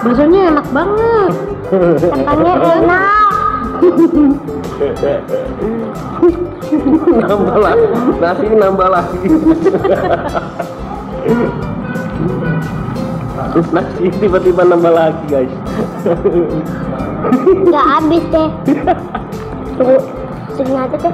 Baksonya enak banget. Kentangnya enak. Nambah lagi, nasi nambah lagi. Nasi tiba-tiba nambah lagi guys. Nggak habis deh. Tunggu, sini aja deh.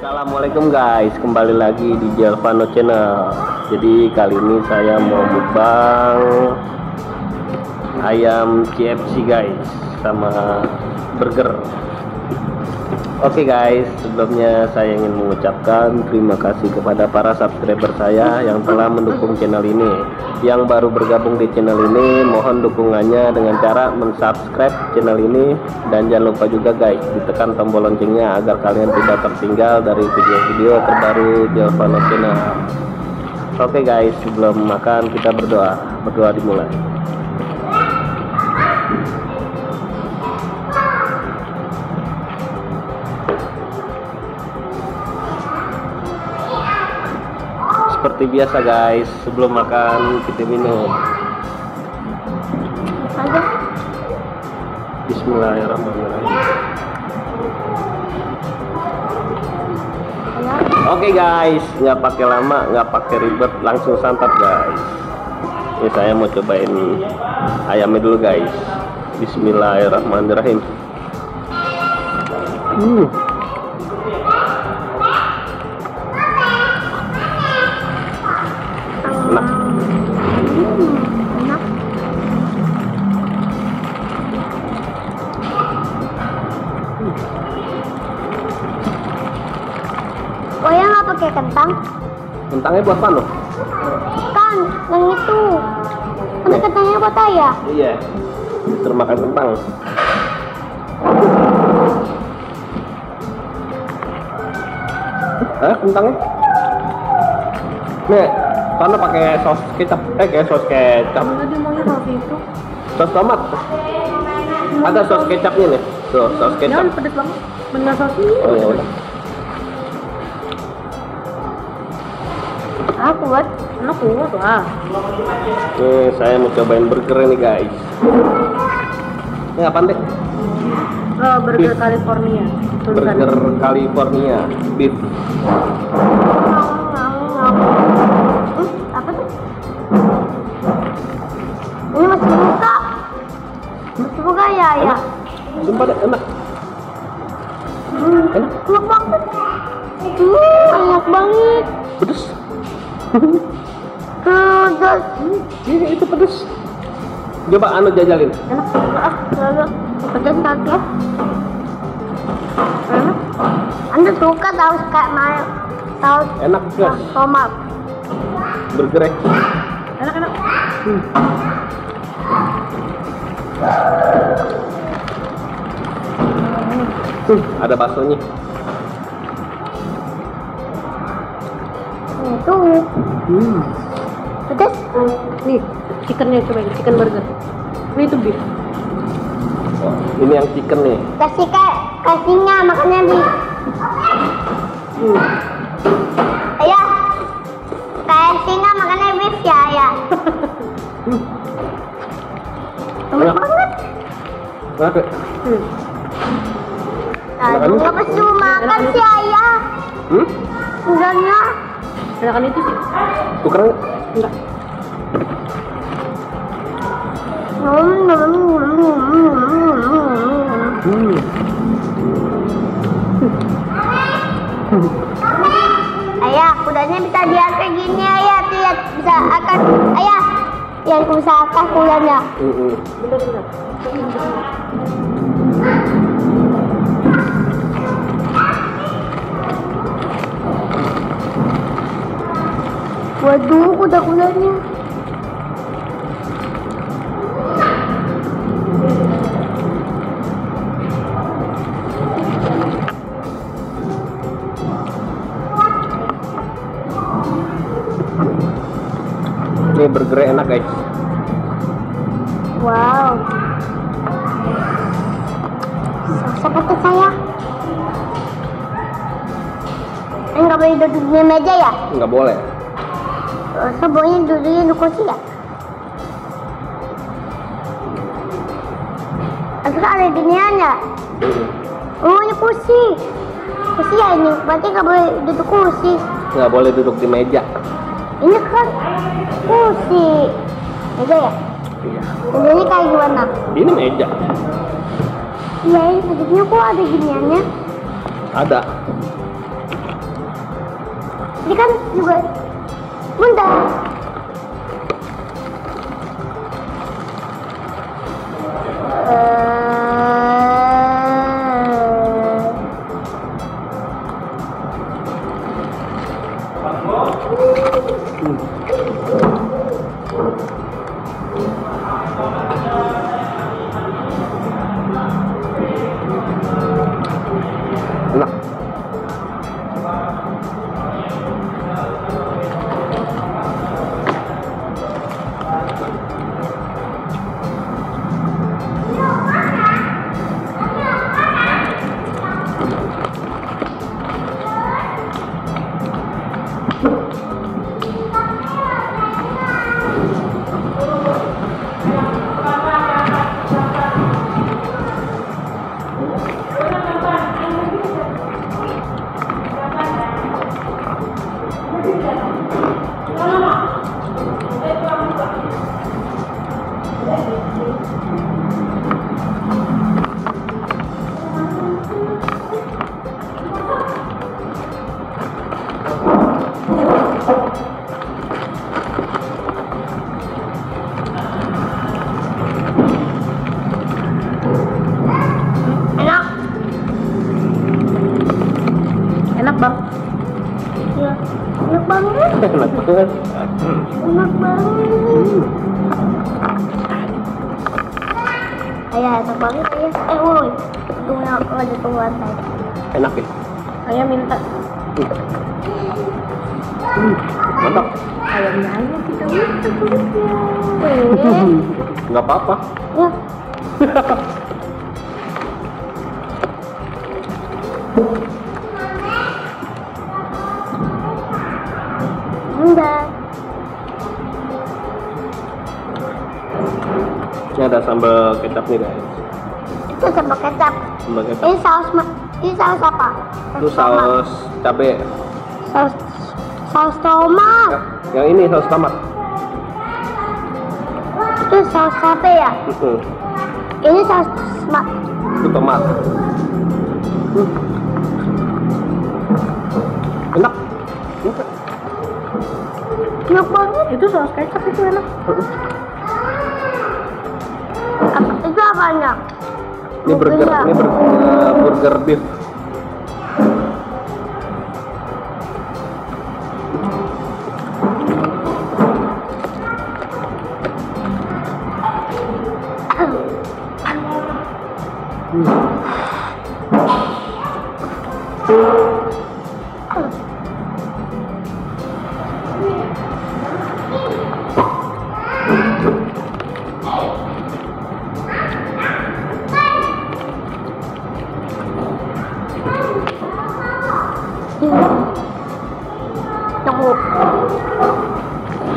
Assalamualaikum guys, kembali lagi di Jalvano Channel. Jadi kali ini saya mau mukbang ayam KFC guys, sama burger. Oke guys, sebelumnya saya ingin mengucapkan terima kasih kepada para subscriber saya yang telah mendukung channel ini. Yang baru bergabung di channel ini, mohon dukungannya dengan cara mensubscribe channel ini. Dan jangan lupa juga guys, ditekan tombol loncengnya agar kalian tidak tertinggal dari video-video terbaru Jalvano Channel. Oke guys, sebelum makan kita berdoa. Berdoa dimulai. Seperti biasa guys, sebelum makan kita minum. Aja. Bismillahirrahmanirrahim. Ya. Oke guys, nggak pakai lama, nggak pakai ribet, langsung santap guys. Ini saya mau cobain ayamnya dulu guys. Bismillahirrahmanirrahim. Enak. Enak. Oh ya, nggak pakai kentang? Kentangnya buat apa loh? Kan, yang itu. Ada kentangnya buat saya. Iya, termakan kentang. Kentangnya? Nih, sana pakai saus kecap. Kayak saus kecap. Tadi maunya saus itu. Saus tomat. Ada saus kecapnya nih. Tuh, saus kecap. Jangan pedes banget. Bener saus ini. Oh ya udah. Aku buat. Enak banget lah. Nih, saya mau cobain burger ini guys. Ini apaan deh? Burger California. Tulisan. Burger California beef. Apa tuh? Ini masih buka. Masih buka ya, ya. Sumpah deh, enak. Enak. Enak banget. Enak banget. Pedes. Pedas. Ini itu pedes. Coba anu jajalin. Enak. Lalu pedas kaki. Enak. Anda suka saus kayak mayo? Saus Enak guys. tomat. Burgernya. Enak. Ada baksonya. Itu. Pedas. Nih, chickennya cobain. Chicken burger. Ini itu beef. Oh, ini yang chicken nih. Kasihnya makannya bi. Ayah. Kasihnya makannya beef ya, ya. Enak banget. Enak deh. Aduh, ngapa suruh makan sih ayah? Enggaknya. Enakan itu sih. Tukeran Enggak. Ayah, kudanya bisa diangkat gini ayah, lihat bisa akan ayah yang usahakan kudanya. Bentar. Waduh, kuda-kudanya. Burgernya enak guys. Wow. Seperti saya. Nggak boleh duduk di meja ya? Nggak boleh. Semuanya duduknya di kursi ya? Terus ada ginian ya? Oh, ini kursi. Kursi ya ini, berarti nggak boleh duduk kursi. Nggak boleh duduk di meja. Ini kan kursi. Meja ya? Iya. Ini kayak gimana? Ini meja. Iya, ini duduknya kok ada giniannya? Ada. Ini kan juga bunda. Enak. Enak bang. Ya, enak banget. Enak banget. Enak banget. Ayah, enak banget ayah. Woi, tunggu aja tunggu lantai. Enak ya. Ayah minta Mantap. ayamnya ayah kita minta kulitnya. Nggak apa-apa. Ya. Enggak. Ini ada sambal kecap nih guys. Itu sambal kecap. Sambal kecap. Ini saus apa? Itu saus cabe. Saus tomat. Yang ini saus tomat. Itu saus cabe ya? Ini saus Itu tomat. Enak. enak banget. Itu saus kecap itu enak. Itu apanya? Ini burger, ini burger beef. Tunggu.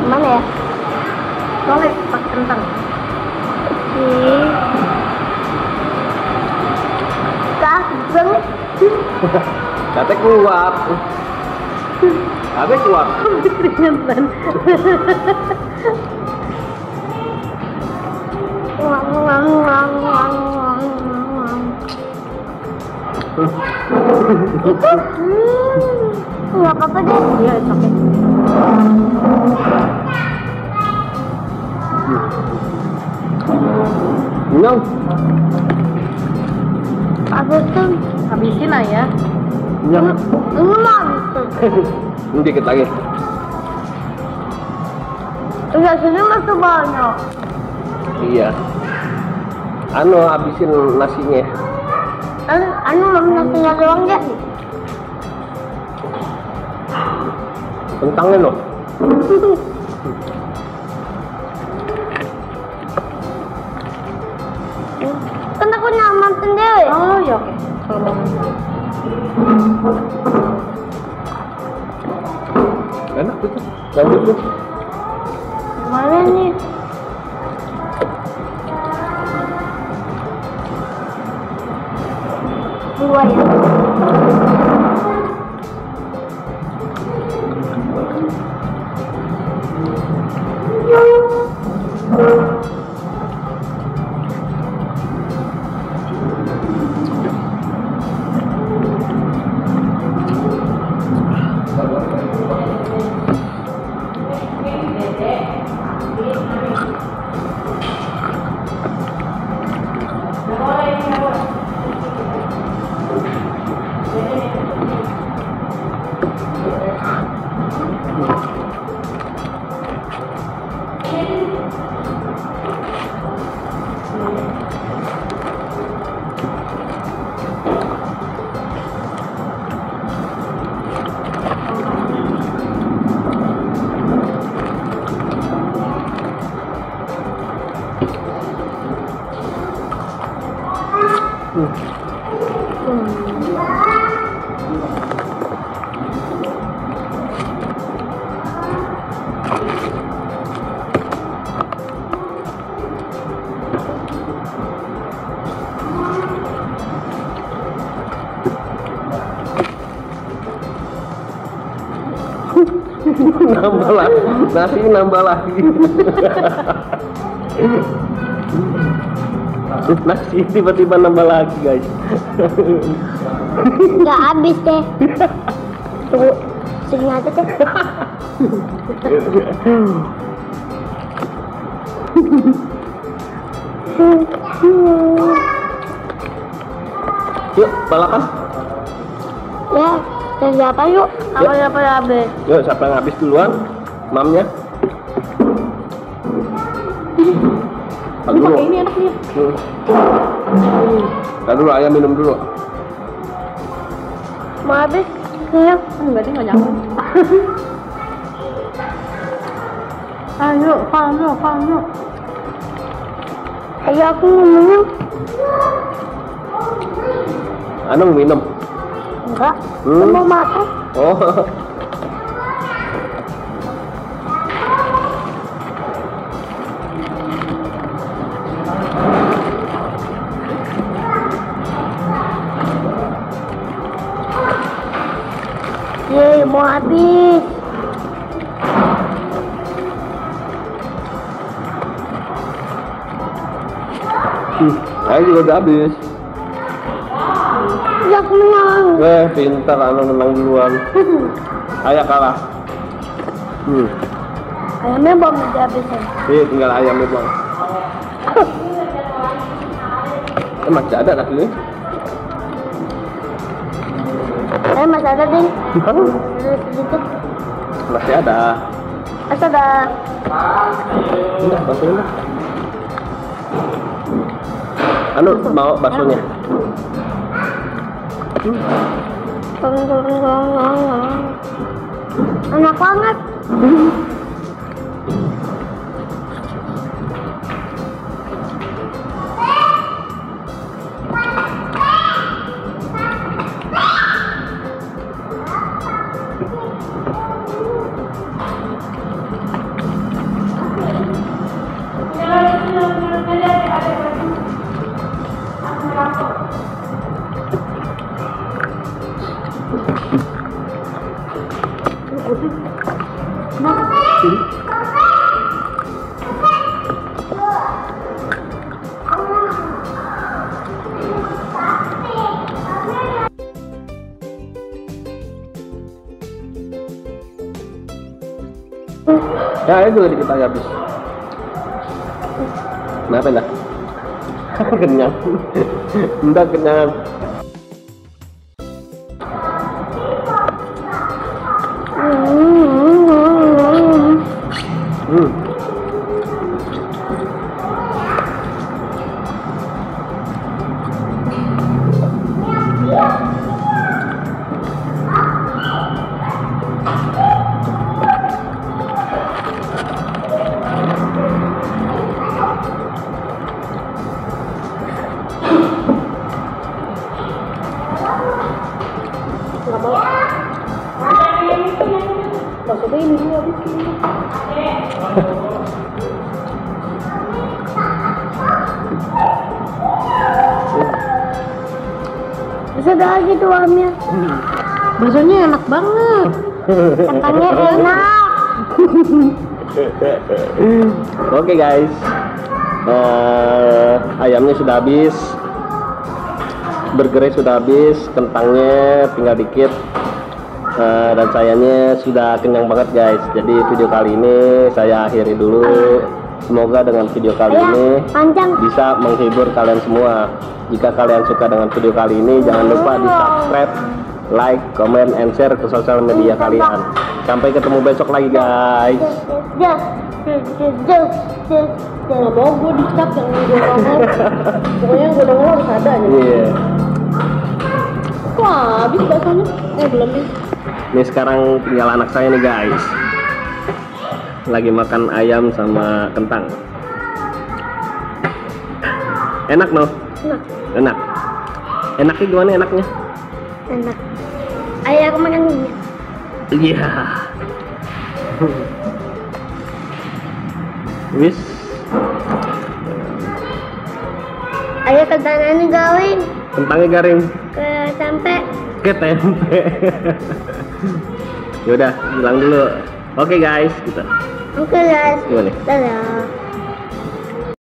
Mana ya? Boleh pakai kentang. Banget. Kate keluar. Kate keluar. Keringetan. Nggak apa-apa deh. Iya, it's okay. Kenyang. Habisin. Habisin ayah. Kenyang. Ini mau habisin. Ini dikit lagi. Iya, sini masih banyak. Iya. Habisin nasinya. Mau nasinya doang deh. Kentangnya loh. Enak tuh. Lanjut tuh. Mana nih? Dua ya. Nambah lagi, nasi nambah lagi. Nasi tiba-tiba nambah lagi guys. Nggak habis deh. Tunggu, sini aja deh. Yuk balapan. Ya, dan siapa yuk? Apa habis? Yuk siapa yang habis duluan? Mamnya. Ini pakai ini enak nih. Ntar dulu ayam minum dulu. Mau habis? Kayak Berarti nggak nyampe. Ayo, kamu. ayo aku ngomongnya. Anung minum. Enggak, aku mau makan. Oh. Yeay, mau habis. Saya juga udah habis. Ya aku menang. Pintar Anung menang duluan. Ayah kalah. Ayamnya belum dihabisin. Tinggal ayamnya bang. Masih ada nasi ini? Masih ada deh. Sedikit. Masih ada. Masih ada. Udah, baksonya lah. Anu mau baksonya. Enak banget. Ya itu tadi kita habis. Kenapa dah? Kenyang. Enggak kenyang. ini dulu habis ini. Bisa ada lagi tuh amnya. Baksonya enak banget. Kentangnya enak. Oke guys, ayamnya sudah habis, burgernya sudah habis, kentangnya tinggal dikit, dan sayanya sudah kenyang banget guys. Jadi video kali ini saya akhiri dulu. Semoga dengan video kali ini Panjang. bisa menghibur kalian semua. Jika kalian suka dengan video kali ini, jangan lupa di subscribe, like, comment, and share ke sosial media kalian. Sampai ketemu besok lagi guys. Nggak mau gue di-cut yang gue ngomong. Pokoknya gue denger harus ada aja. Iya. Wah, habis baksonya. Belum nih. Ini sekarang tinggal anak saya nih guys, lagi makan ayam sama kentang. Enak no? Enak. Enak. Enaknya gimana enaknya? Enak. Ayo aku makan ini. Iya. Wis. Ayo kentangannya gawin. Kentangnya garing. Ke sampai. Ke tempe. Yaudah, bilang dulu. Oke guys, kita. Oke guys. Gimana? Dadah.